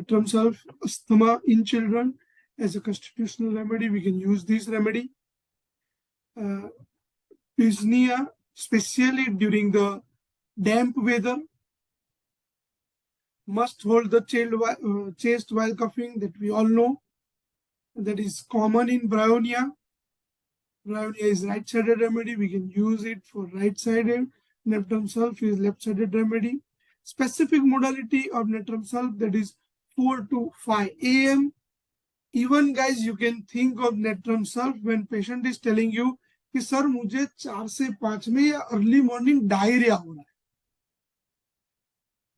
natrum sulph, asthma in children. As a constitutional remedy, we can use this remedy. Dyspnea, especially during the damp weather. Must hold the chest while coughing, that we all know. That is common in bryonia. Bryonia is right-sided remedy. We can use it for right-sided. Natrum sulph is left-sided remedy. Specific modality of natrum sulph, that is 4 to 5 a.m. Even guys, you can think of natrum sulph when patient is telling you कि sir मुझे 4 से 5 में या early morning diarrhoea हो रहा है.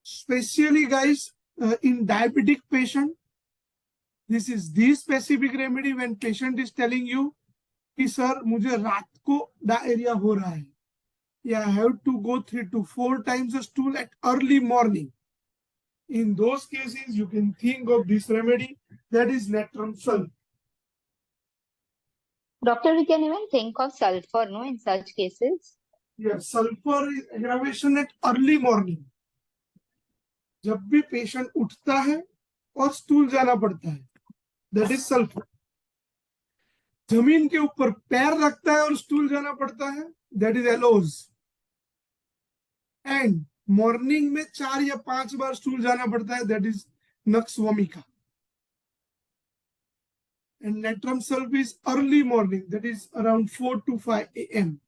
Especially guys, in diabetic patient, this is the specific remedy when patient is telling you कि sir मुझे रात को डायरिया हो रहा है. Yeah, I have to go 3 to 4 times a stool at early morning. In those cases, you can think of this remedy, that is natrum sulph. Doctor, we can even think of sulfur, no, in such cases? Yes, sulfur is aggravation at early morning. जब भी patient उठता है और stool जाना पड़ता है, that is sulfur. जमीन के ऊपर पैर रखता है और स्टूल जाना पड़ता है, that is aloes. And morning में 4 या 5 बार स्टूल जाना पड़ता है, that is nux vomica. And natrum sulph is early morning, that is around 4 to 5 a.m.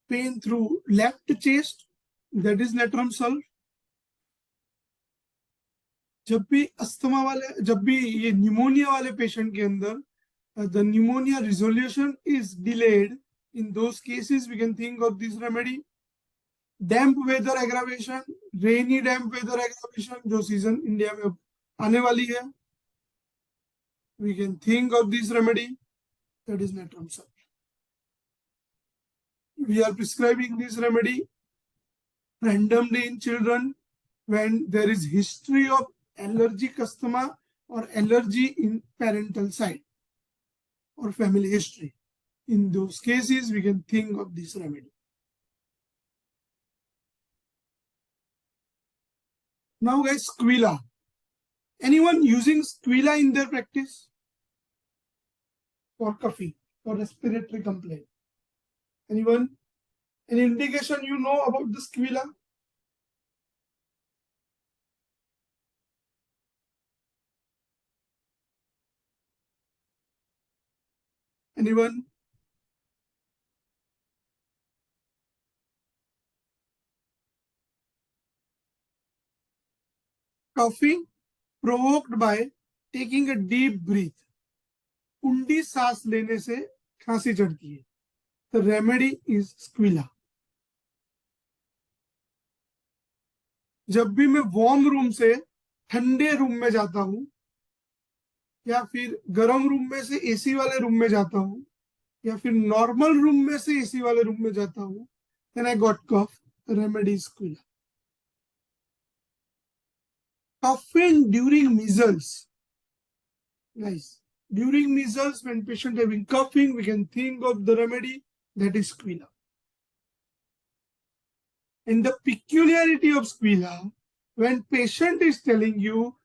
Pain through left chest, that is natrum sulph. जब भी अस्थमा वाले, जब भी ये न्यूमोनिया वाले पेशेंट के अंदर the pneumonia resolution is delayed, in those cases we can think of this remedy. Damp weather aggravation, rainy damp weather aggravation, जो season इंडिया में आने वाली है, we can think of this remedy, that is natrum sulph. We are prescribing this remedy randomly in children when there is history of allergic asthma or allergy in parental side or family history. In those cases, we can think of this remedy. Now guys, squilla. Anyone using squilla in their practice? For coughing, for respiratory complaint? Anyone? Any indication you know about the squilla? Anyone? Coughing provoked by taking a deep breath. ऊंडी सांस लेने से खांसी चढ़ती है. The remedy is squilla. जब भी मैं warm room से ठंडे रूम में जाता हूं या फिर गर्म रूम में से एसी वाले रूम में जाता हूं या फिर नॉर्मल रूम में से एसी वाले रूम में जाता हूं, then I got cough, remedy is squilla. Coughing during measles. Guys, during measles, when patient having coughing, we can think of the remedy, that is squilla. And the peculiarity of squilla, when patient is telling you,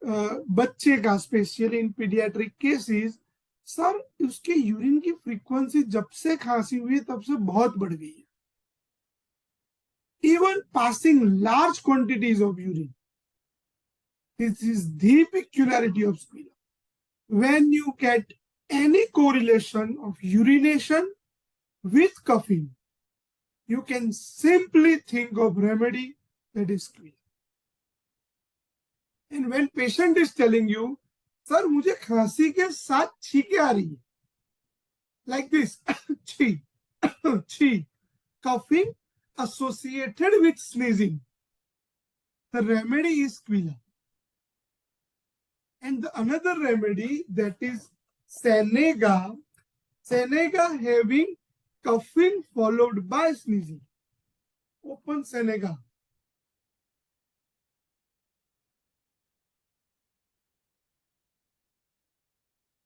बच्चे का specially in paediatric cases, sir उसके urine की frequency जब से खांसी हुई तब से बहुत बढ़ गई है. Even passing large quantities of urine. This is the peculiarity of squilla. When you get any correlation of urination with coughing, you can simply think of remedy, that is squilla. And when patient is telling you, sir मुझे खांसी के साथ छींके आ रही है, like this, छी, छी, coughing associated with sneezing, the remedy is squilla. And another remedy, that is Senega. Senega having coughing followed by sneezing. Open Senega.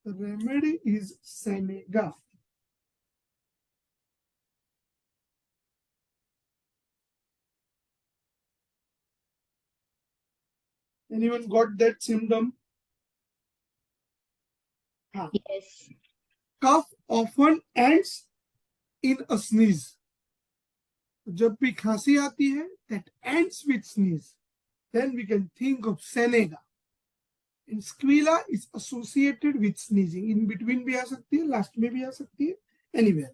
The remedy is Senega. Anyone got that symptom? Yes. Cough often ends in a sneeze. जब भी खांसी आती है, that ends with sneeze. Then we can think of Seneca. And squilla is associated with sneezing. In between भी आ सकती है, last में भी आ सकती है, anywhere.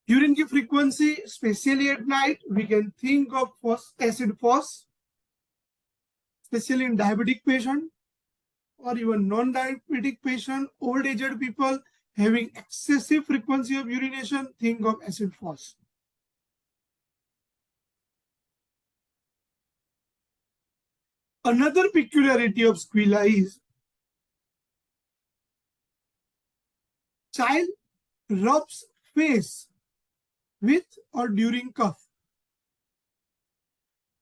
Urine की frequency, especially at night, we can think of acid phos, especially in diabetic patient or even non-diabetic patient, old aged people having excessive frequency of urination, think of acid phos. Another peculiarity of squilla is child rubs face with or during cough.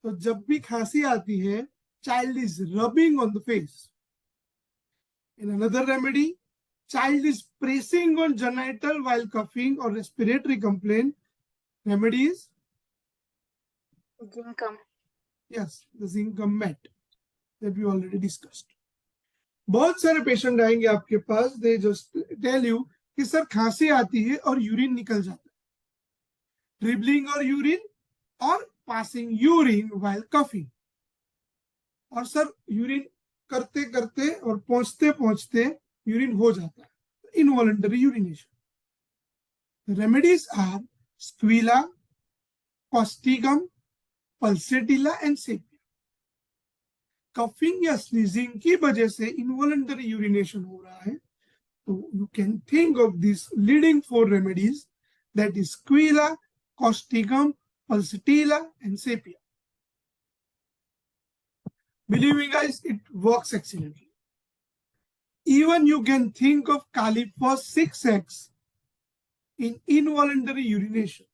तो जब भी खांसी आती है, child is rubbing on the face. In another remedy, child is pressing on genital while coughing or respiratory complaint. Remedy is? Zincum. Yes, the zincum mat that we already discussed. बहुत सारे patient आएंगे आपके पास, they just tell you कि sir खांसी आती है और urine निकल जाता है, dribbling or urine or passing urine while coughing. और सर यूरिन करते करते और पहुंचते पहुंचते यूरिन हो जाता है, involuntary urination. The remedies are squilla, causticum, pulsatilla and sepia. Coughing या स्नीजिंग की वजह से इनवॉलंटरी यूरिनेशन हो रहा है, तो you can think of this leading 4 remedies, that is squilla, causticum, pulsatilla and sepia. Believe me guys, it works excellently. Even you can think of Calipos 6x in involuntary urination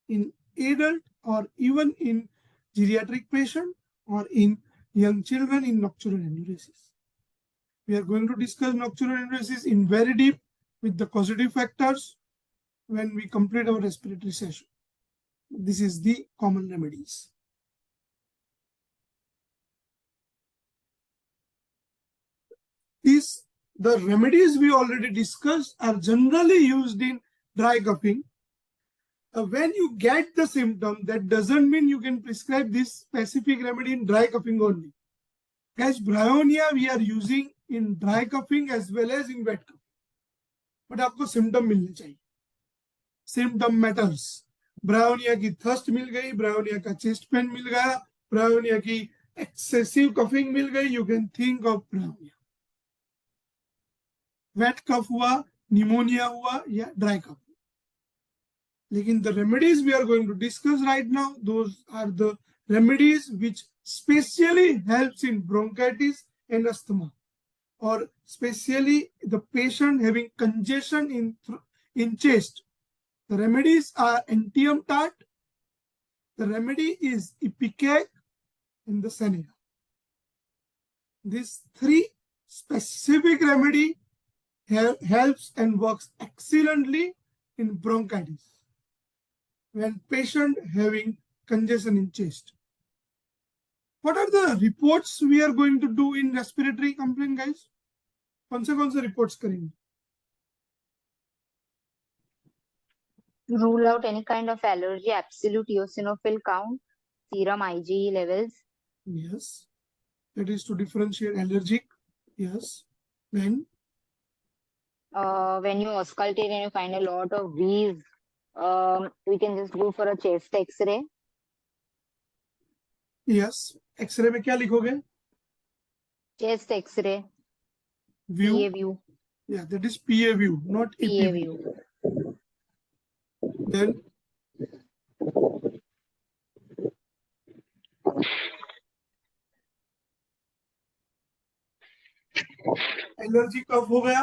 in adult or even in geriatric patient or in young children in nocturnal enuresis. We are going to discuss nocturnal enuresis in very deep with the causative factors when we complete our respiratory session. This is the common remedies. The remedies we already discussed are generally used in dry coughing. When you get the symptom, that doesn't mean you can prescribe this specific remedy in dry coughing only. Guys, bryonia we are using in dry coughing as well as in wet coughing. But आपको symptom मिलने चाहिए. Symptom matters. Bryonia की thirst मिल गई, bryonia का chest pain मिल गया, bryonia की excessive coughing मिल गई, you can think of bryonia. Wet cough हुआ, निमोनिया हुआ या ड्राई कफ. लेकिन the remedies we are going to discuss right now, those are the remedies which specially helps in bronchitis and asthma, or especially the patient having congestion in chest. The remedies are Antimonium tart, the remedy is Ipecac, and the Seneca. These 3 specific remedy helps and works excellently in bronchitis when patient having congestion in chest. What are the reports we are going to do in respiratory complaint, guys? कौन से reports करेंगे? Rule out any kind of allergy, absolute eosinophil count, serum IgE levels. Yes. That is to differentiate allergic. Yes. Then? When you auscultate and you find a lot of wheeze, we can just go for a chest X-ray. Yes. X-ray में क्या लिखोगे? Chest X-ray. View. PA view. Yeah, that is PA view, not AP PA view. view. Then allergy कब हो गया?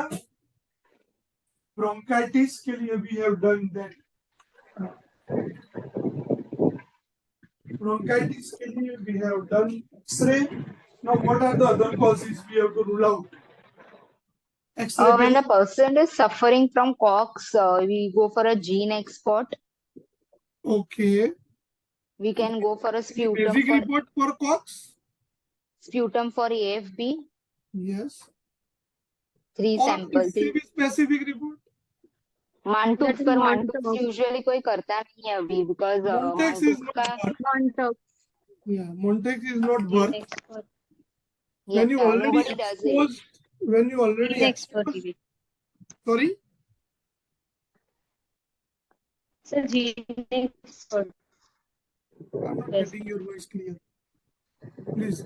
Bronchitis के लिए we have done that. Bronchitis के लिए we have done X-ray. Now what are the other causes we have to rule out? X-ray When the person is suffering from coughs, we go for a gene export. Okay. We can go for a Any basic report for Cox? sputum for AFB. Yes. 3 और sample इससे भी specific report मानटूक पर मानटूक usually कोई करता नहीं है अभी because Montex is मानटूक not का work. Yeah, Montex is not work. When you already nobody does it. exposed, when you already exposed, sorry, Sir, gene expert. I'm not getting your voice clear. Please,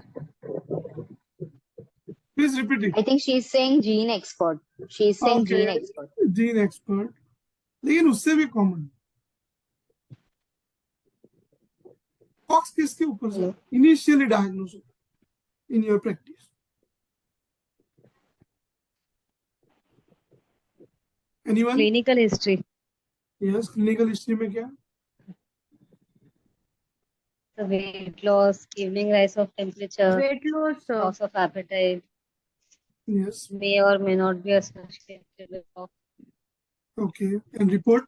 please repeat it. I think she's saying gene expert. She's saying Okay, gene expert. gene expert. लेकिन उससे भी common COX किसके ऊपर से initially diagnose in your practice anyone Clinical history. Yes clinical history में क्या The weight loss, evening rise of temperature, Weight loss, loss of appetite, yes may or may not be associated with cough. Okay and report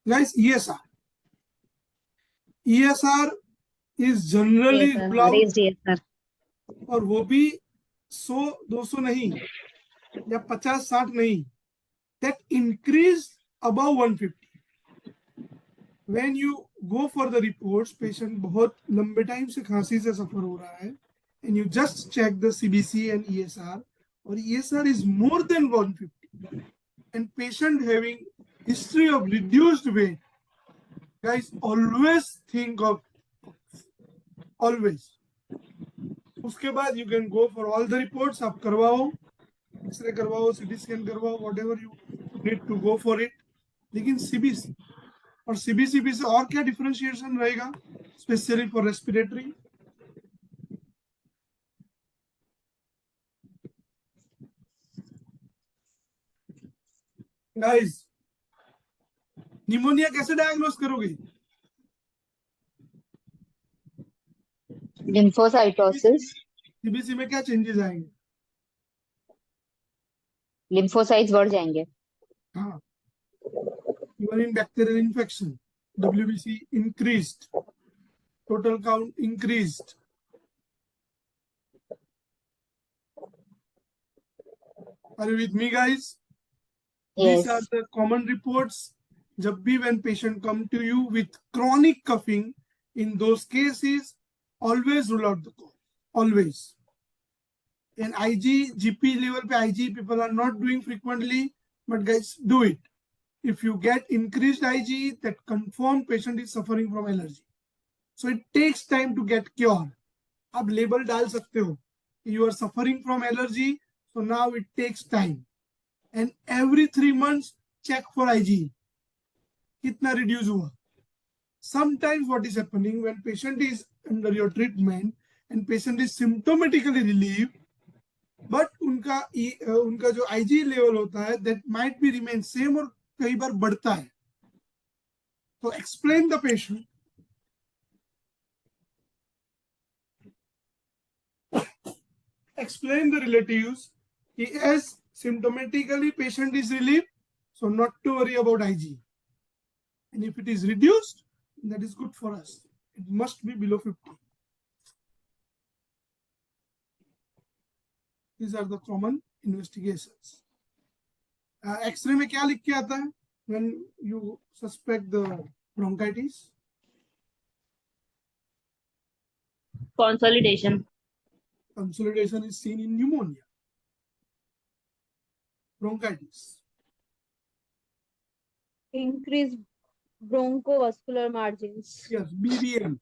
guys ESR is generally ESR, rule out raised ESR. और वो भी 100-200 नहीं या 50-60 नहीं that increase above 150 when you go for the reports patient बहुत लंबे time से खांसी से सफर हो रहा है and you just check the CBC and ESR or ESR is more than 150 and patient having history of reduced weight guys always think of always उसके बाद you can go for all the reports आप करवाओ x ray करवाओ CT scan करवाओ whatever you need to go for it लेकिन CBC और सीबीसीबी से और क्या डिफरेंशिएशन रहेगा specially for respiratory guys pneumonia कैसे डायग्नोस करोगे लिम्फोसाइटोसिस सीबीसी में क्या चेंजेस आएंगे लिम्फोसाइट्स बढ़ जाएंगे हाँ even in bacterial infection WBC increased total count increased are you with me guys these are yes the common reports जब भी when patient come to you with chronic coughing in those cases always rule out the cough always and IG GP level पे IG people are not doing frequently but guys do it if you get increased IG that confirm patient is suffering from allergy so it takes time to get cure आप label डाल सकते हो you are suffering from allergy so now it takes time and every 3 months check for IG कितना reduce हुआ sometimes what is happening when patient is under your treatment and patient is symptomatically relieved but उनका जो IG level होता है that might be remain same और कई बार बढ़ता है तो explain the patient explain the relatives as symptomatically patient is relieved so not to worry about IG and if it is reduced that is good for us it must be below 50 these are the common investigations x-ray में क्या लिख के आता है when you suspect the bronchitis consolidation. consolidation is seen in pneumonia bronchitis Increased bronchovascular margins. yes BVM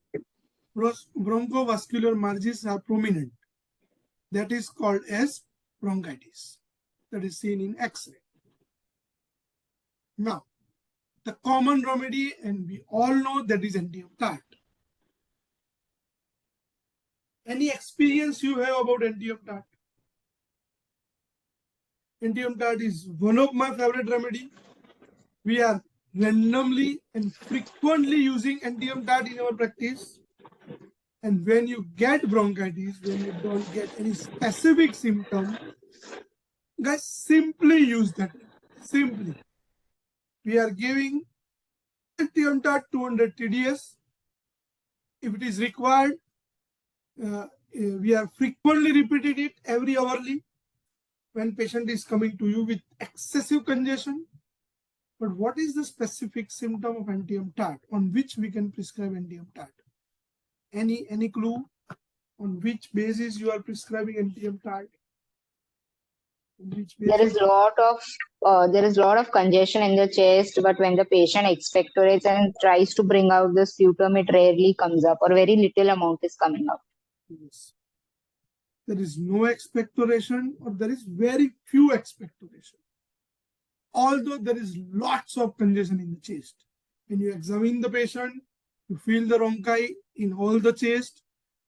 bronchovascular margins are prominent that is called as bronchitis that is seen in x-ray now the common remedy and we all know that is Antimonium tart any experience you have about Antimonium tart Antimonium tart is one of my favorite remedy we are randomly and frequently using Antimonium tart in our practice and when you get bronchitis when you don't get any specific symptom guys simply use that simply we are giving Antimonium tart 200 TDS If it is required, we are frequently repeating it every hourly when patient is coming to you with excessive congestion. But what is the specific symptom of Antium tart on which we can prescribe Antium tart? Any clue on which basis you are prescribing Antium tart? There is lot of congestion in the chest, but when the patient expectorates and tries to bring out the sputum, it rarely comes up, or very little amount is coming up. Yes. There is no expectoration, or there is very few expectoration. Although there is lots of congestion in the chest. When you examine the patient, you feel the rhonchi in all the chest,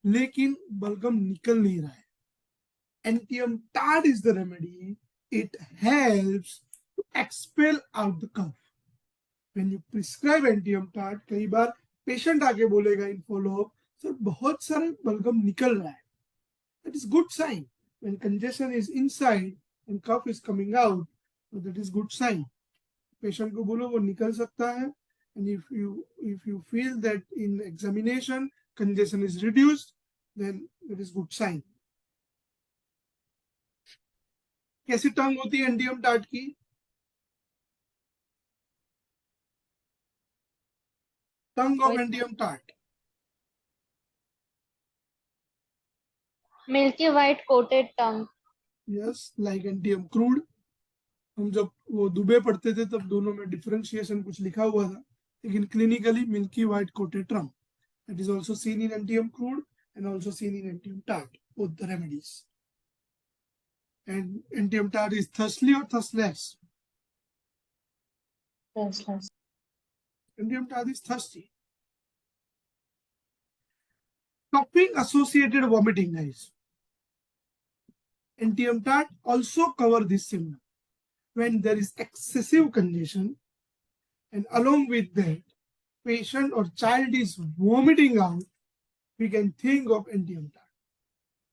लेकिन बलगम निकल नहीं रहा है. Antium tart is the remedy. It helps to expel out the cough. When you prescribe Antium tart, कई बार patient आके बोलेगा in follow-up, sir बहुत सारे बलगम निकल रहा है. That is good sign. When congestion is inside and cough is coming out, so that is good sign. Patient को बोलो वो निकल सकता है, and if you feel that in examination congestion is reduced, then that is good sign. कैसी टंग होती है antim tart की? Tongue of antim tart. Milky white coated tongue. Yes, like antim crude. हम जब वो दुबे पढ़ते थे तब दोनों में डिफरेंशिएशन कुछ लिखा हुआ था, लेकिन clinically milky white coated tongue. That is also seen in Antium crude and also seen in Antium tart, both the remedies. And Antium tart is thirsty or thirstless? Thirstless. Antium tart is thirsty. Coughing associated vomiting, guys. Antium tart also cover this symptom. When there is excessive congestion and along with that patient or child is vomiting out, we can think of Antium tart.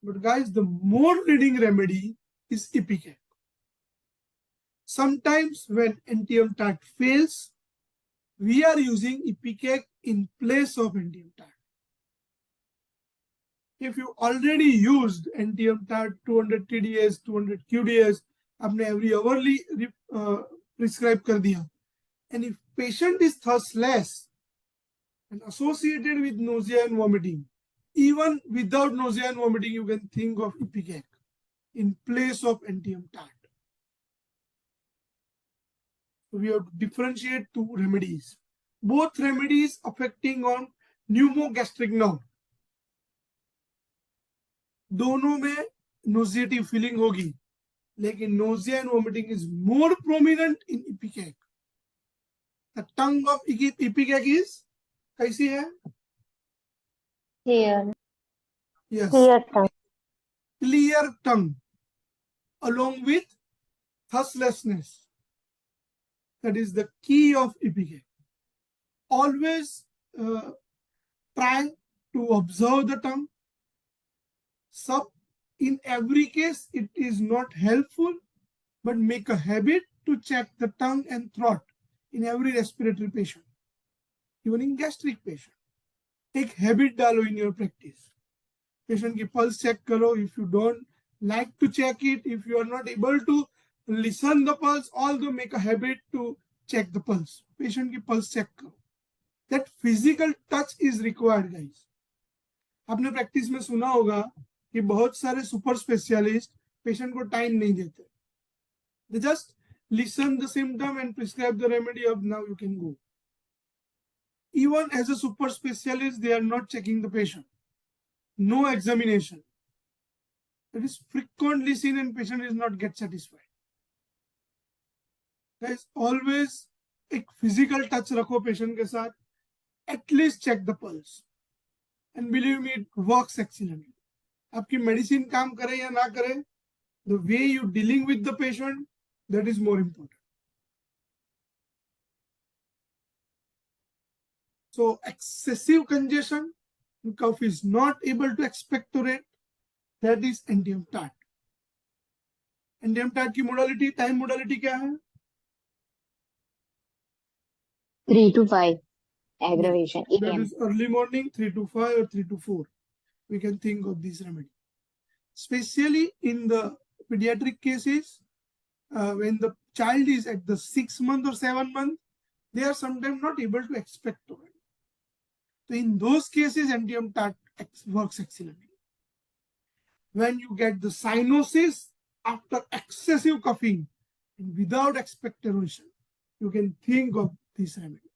But guys, the more leading remedy is Ipecac. Sometimes when Antium tart fails, we are using Ipecac in place of Antium tart. If you already used Antium tart 200 TDS, 200 QDS, आपने every hourly prescribe कर दिया, and if patient is thirstless and associated with nausea and vomiting, even without nausea and vomiting, you can think of Ipecac in place of Antium tart. We have to differentiate two remedies. Both remedies affecting on pneumogastric nerve. दोनों में nauseative feeling होगी, लेकिन nausea and vomiting is more prominent in Ipecac. The tongue of Ipecac is कैसी है? Clear. Yes. Clear tongue. Clear tongue along with thirstlessness. That is the key of Ipecac. Always try to observe the tongue. In every case, it is not helpful, but make a habit to check the tongue and throat in every respiratory patient, even in gastric patient. Take habit डालो in your practice. Patient की pulse check करो. If you don't like to check it, if you are not able to listen the pulse, although make a habit to check the pulse. Patient की pulse check करो. That physical touch is required, guys. आपने practice में सुना होगा कि बहुत सारे super specialist patient को टाइम नहीं देते. They just listen the symptom and prescribe the remedy of now you can go. Even as a super specialist, they are not checking the patient. No examination. That is frequently seen and patient is not get satisfied. Guys, always एक physical touch रखो patient के साथ. At least check the pulse. And believe me, it works excellently. आपकी medicine काम करे या ना करे, the way you dealing with the patient, that is more important. So excessive congestion, cough is not able to expectorate, that is Antium tart. Antium tart की modality, time modality क्या है? 3 to 5. aggravation, That AM. is early morning, 3 to 5 or 3 to 4. We can think of this remedy. Especially in the pediatric cases, when the child is at the 6 month or 7 month, they are sometimes not able to expectorate. So in those cases, Antimonium tart works excellently. When you get the cyanosis after excessive coughing and without expectoration, you can think of this remedy.